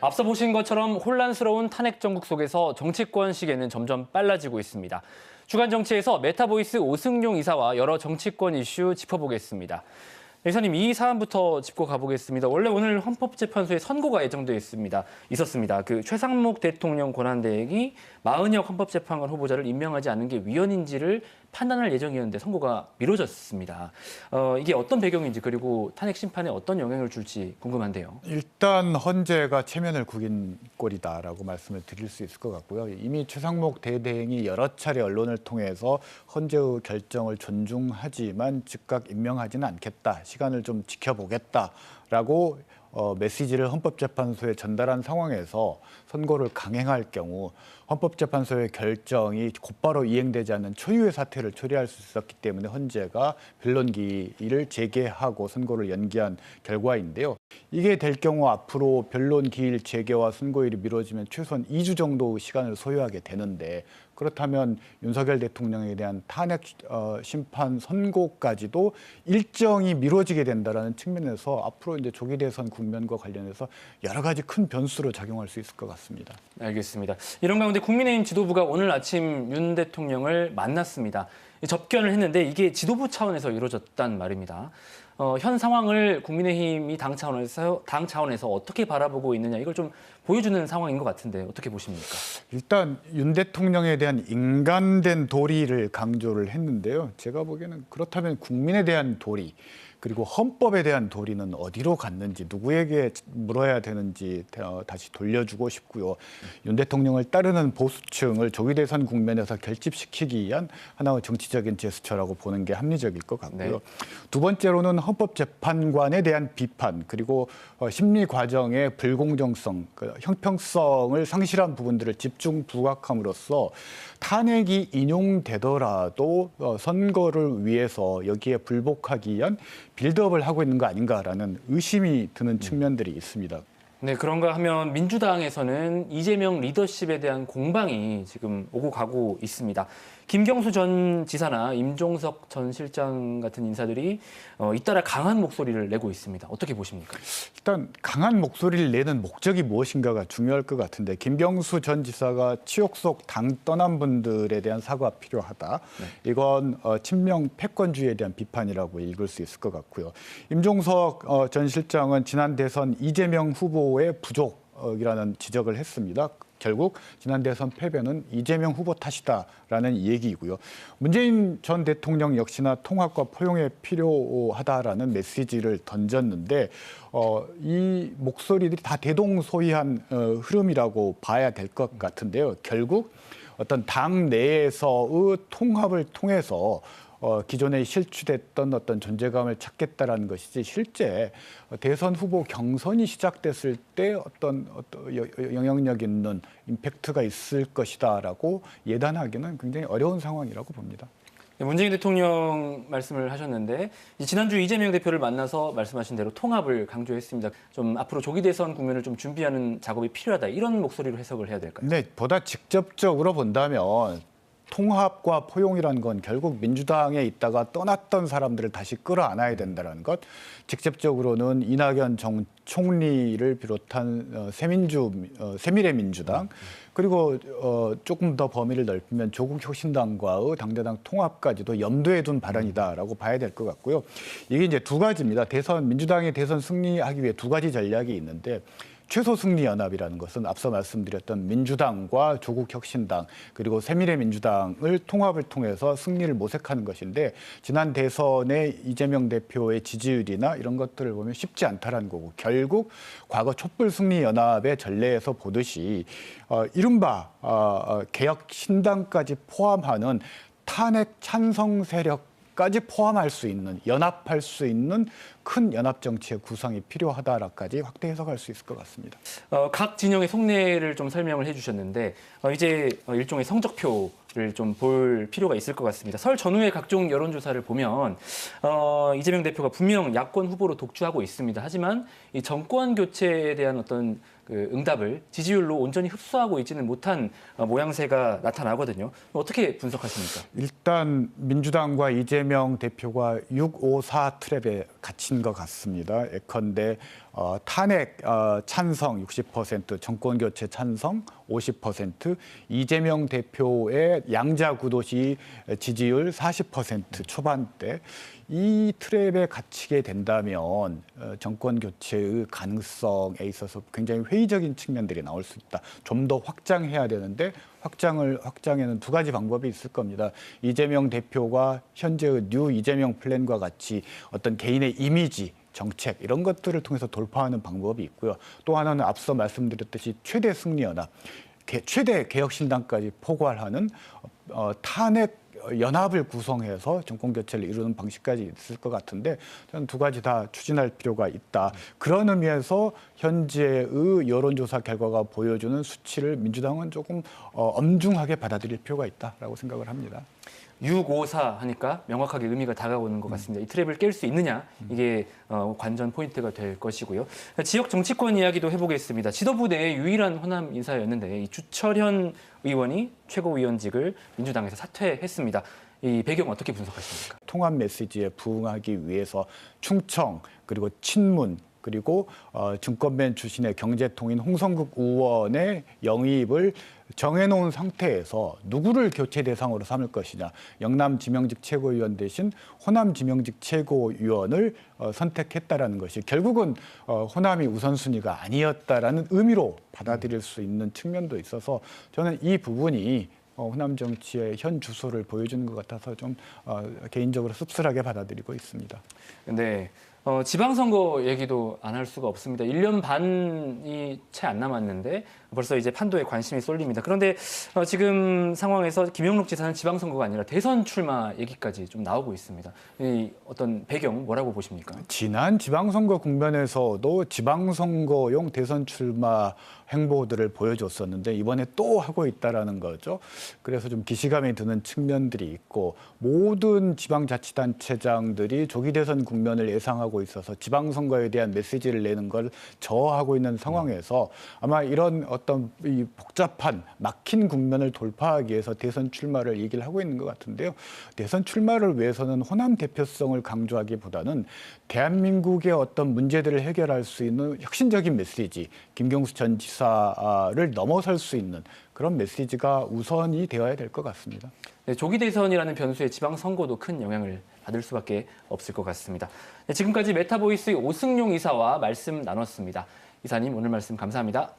앞서 보신 것처럼 혼란스러운 탄핵 정국 속에서 정치권 시계는 점점 빨라지고 있습니다. 주간 정치에서 메타보이스 오승용 이사와 여러 정치권 이슈 짚어보겠습니다. 이사님, 이 사안부터 짚고 가보겠습니다. 원래 오늘 헌법재판소에 선고가 예정돼 있었습니다. 그 최상목 대통령 권한대행이 마은혁 헌법재판관 후보자를 임명하지 않는 게 위헌인지를 판단할 예정이었는데 선고가 미뤄졌습니다. 이게 어떤 배경인지 그리고 탄핵 심판에 어떤 영향을 줄지 궁금한데요. 일단 헌재가 체면을 구긴 꼴이다라고 말씀을 드릴 수 있을 것 같고요. 이미 최상목 대대행이 여러 차례 언론을 통해서 헌재의 결정을 존중하지만 즉각 임명하지는 않겠다. 시간을 좀 지켜보겠다라고 메시지를 헌법재판소에 전달한 상황에서 선고를 강행할 경우 헌법재판소의 결정이 곧바로 이행되지 않는 초유의 사태를 초래할 수 있었기 때문에 헌재가 변론기일을 재개하고 선고를 연기한 결과인데요. 이게 될 경우 앞으로 변론기일 재개와 선고일이 미뤄지면 최소한 2주 정도 시간을 소요하게 되는데 그렇다면 윤석열 대통령에 대한 탄핵 심판 선고까지도 일정이 미뤄지게 된다는 측면에서 앞으로 이제 조기 대선 국면과 관련해서 여러 가지 큰 변수로 작용할 수 있을 것 같습니다. 알겠습니다. 이런 가운데 국민의힘 지도부가 오늘 아침 윤 대통령을 만났습니다. 접견을 했는데 이게 지도부 차원에서 이루어졌단 말입니다. 현 상황을 국민의힘이 당 차원에서 어떻게 바라보고 있느냐 이걸 좀 보여주는 상황인 것 같은데 어떻게 보십니까? 일단 윤 대통령에 대한 인간된 도리를 강조를 했는데요. 제가 보기에는 그렇다면 국민에 대한 도리 그리고 헌법에 대한 도리는 어디로 갔는지 누구에게 물어야 되는지 다시 돌려주고 싶고요. 윤 대통령을 따르는 보수층을 조기 대선 국면에서 결집시키기 위한 하나의 정치적인 제스처라고 보는 게 합리적일 것 같고요. 네. 두 번째로는 헌법재판관에 대한 비판 그리고 심리 과정의 불공정성, 형평성을 상실한 부분들을 집중 부각함으로써 탄핵이 인용되더라도 선거를 위해서 여기에 불복하기 위한 빌드업을 하고 있는 거 아닌가라는 의심이 드는 측면들이 있습니다. 네, 그런가 하면 민주당에서는 이재명 리더십에 대한 공방이 지금 오고 가고 있습니다. 김경수 전 지사나 임종석 전 실장 같은 인사들이 잇따라 강한 목소리를 내고 있습니다. 어떻게 보십니까? 일단 강한 목소리를 내는 목적이 무엇인가가 중요할 것 같은데 김경수 전 지사가 치욕 속 당 떠난 분들에 대한 사과가 필요하다. 네. 이건 친명 패권주의에 대한 비판이라고 읽을 수 있을 것 같고요. 임종석 전 실장은 지난 대선 이재명 후보의 부족이라는 지적을 했습니다. 결국 지난 대선 패배는 이재명 후보 탓이다라는 얘기이고요. 문재인 전 대통령 역시나 통합과 포용에 필요하다라는 메시지를 던졌는데 이 목소리들이 다 대동소이한 흐름이라고 봐야 될 것 같은데요. 결국 어떤 당 내에서의 통합을 통해서 기존에 실추됐던 어떤 존재감을 찾겠다라는 것이지 실제 대선 후보 경선이 시작됐을 때 어떤 영향력 있는 임팩트가 있을 것이다라고 예단하기는 굉장히 어려운 상황이라고 봅니다. 문재인 대통령 말씀을 하셨는데 지난주 이재명 대표를 만나서 말씀하신 대로 통합을 강조했습니다. 좀 앞으로 조기 대선 국면을 좀 준비하는 작업이 필요하다 이런 목소리로 해석을 해야 될까요? 네, 보다 직접적으로 본다면 통합과 포용이라는 건 결국 민주당에 있다가 떠났던 사람들을 다시 끌어안아야 된다는 것. 직접적으로는 이낙연 총리를 비롯한 새미래민주당 그리고 조금 더 범위를 넓히면 조국혁신당과의 당대당 통합까지도 염두에 둔 발언이다라고 봐야 될 것 같고요. 이게 이제 두 가지입니다. 민주당이 대선 승리하기 위해 두 가지 전략이 있는데 최소 승리 연합이라는 것은 앞서 말씀드렸던 민주당과 조국혁신당 그리고 새미래민주당을 통합을 통해서 승리를 모색하는 것인데 지난 대선의 이재명 대표의 지지율이나 이런 것들을 보면 쉽지 않다라는 거고 결국 과거 촛불 승리 연합의 전례에서 보듯이 이른바 개혁신당까지 포함하는 탄핵 찬성 세력까지 포함할 수 있는 연합할 수 있는 큰 연합 정치의 구성이 필요하다라까지 확대 해석할 수 있을 것 같습니다. 각 진영의 속내를 좀 설명을 해주셨는데 이제 일종의 성적표를 좀 볼 필요가 있을 것 같습니다. 설 전후의 각종 여론조사를 보면 이재명 대표가 분명 야권 후보로 독주하고 있습니다. 하지만 이 정권 교체에 대한 어떤 그 응답을 지지율로 온전히 흡수하고 있지는 못한 모양새가 나타나거든요. 어떻게 분석하십니까? 일단 민주당과 이재명 대표가 654 트랩에 갇힌 것 같습니다. 예컨대 탄핵 찬성 60%, 정권 교체 찬성 50%, 이재명 대표의 양자구도시 지지율 40% 초반대. 이 트랩에 갇히게 된다면 정권 교체의 가능성에 있어서 굉장히 회의적인 측면들이 나올 수 있다. 좀 더 확장해야 되는데 확장에는 두 가지 방법이 있을 겁니다. 이재명 대표가 현재의 뉴 이재명 플랜과 같이 어떤 개인의 이미지, 정책 이런 것들을 통해서 돌파하는 방법이 있고요. 또 하나는 앞서 말씀드렸듯이 최대 승리연합, 최대 개혁신당까지 포괄하는 탄핵 연합을 구성해서 정권 교체를 이루는 방식까지 있을 것 같은데 저는 두 가지 다 추진할 필요가 있다. 그런 의미에서 현재의 여론조사 결과가 보여주는 수치를 민주당은 조금 엄중하게 받아들일 필요가 있다라고 생각을 합니다. 654 하니까 명확하게 의미가 다가오는 것 같습니다. 이 트랩을 깰 수 있느냐 이게 관전 포인트가 될 것이고요. 지역 정치권 이야기도 해보겠습니다. 지도부 내의 유일한 호남 인사였는데 이 주철현 의원이 최고위원직을 민주당에서 사퇴했습니다. 이 배경 어떻게 분석하십니까? 통합 메시지에 부응하기 위해서 충청 그리고 친문 그리고 증권맨 출신의 경제통인 홍성국 의원의 영입을 정해놓은 상태에서 누구를 교체 대상으로 삼을 것이냐. 영남 지명직 최고위원 대신 호남 지명직 최고위원을 선택했다라는 것이 결국은 호남이 우선순위가 아니었다라는 의미로 받아들일 수 있는 측면도 있어서 저는 이 부분이 호남 정치의 현 주소를 보여주는 것 같아서 좀 개인적으로 씁쓸하게 받아들이고 있습니다. 네. 지방선거 얘기도 안 할 수가 없습니다. 1년 반이 채 안 남았는데 벌써 이제 판도에 관심이 쏠립니다. 그런데 지금 상황에서 김영록 지사는 지방선거가 아니라 대선 출마 얘기까지 좀 나오고 있습니다. 이 어떤 배경 뭐라고 보십니까? 지난 지방선거 국면에서도 지방선거용 대선 출마 행보들을 보여줬었는데 이번에 또 하고 있다라는 거죠. 그래서 좀 기시감이 드는 측면들이 있고 모든 지방자치단체장들이 조기 대선 국면을 예상하고 있어서 지방선거에 대한 메시지를 내는 걸 저하고 있는 상황에서 아마 이런 어떤 이 복잡한 막힌 국면을 돌파하기 위해서 대선 출마를 얘기를 하고 있는 것 같은데요. 대선 출마를 위해서는 호남 대표성을 강조하기보다는 대한민국의 어떤 문제들을 해결할 수 있는 혁신적인 메시지, 김경수 전 지사를 넘어설 수 있는 그런 메시지가 우선이 되어야 될 것 같습니다. 네, 조기 대선이라는 변수에 지방선거도 큰 영향을 받을 수밖에 없을 것 같습니다. 네, 지금까지 메타보이스의 오승용 이사와 말씀 나눴습니다. 이사님 오늘 말씀 감사합니다.